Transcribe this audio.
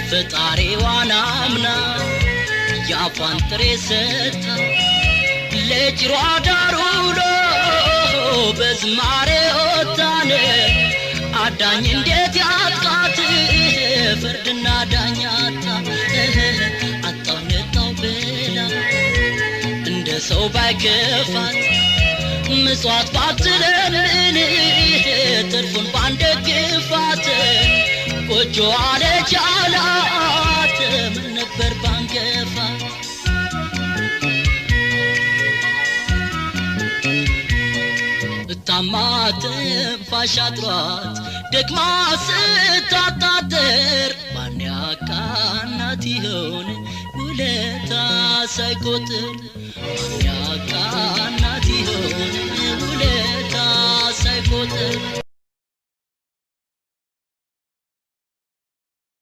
ፈጣሪዋን አምና ያፏን ጥሬ ሰታ ለጅሯ ዳሩሎ በዝማሬ ወጣነ አዳኝ እንዴት ያጥቃት ፍርድና ዳኛታ አጣነታው በላ እንደ ሰው ባይከፋት ምጽዋት ባትለምን ትርፉን ባንደግፋት ጎጆ አለቻላት ምን ነበር ባንገፋት ታማት ፋሻጥሯት ደግማ ስታጣጥር ማን ያቃናት ይሆን ውለታ ሳይቆጥር ማን ያቃናት ይሆን ውለታ ሳይቆጥር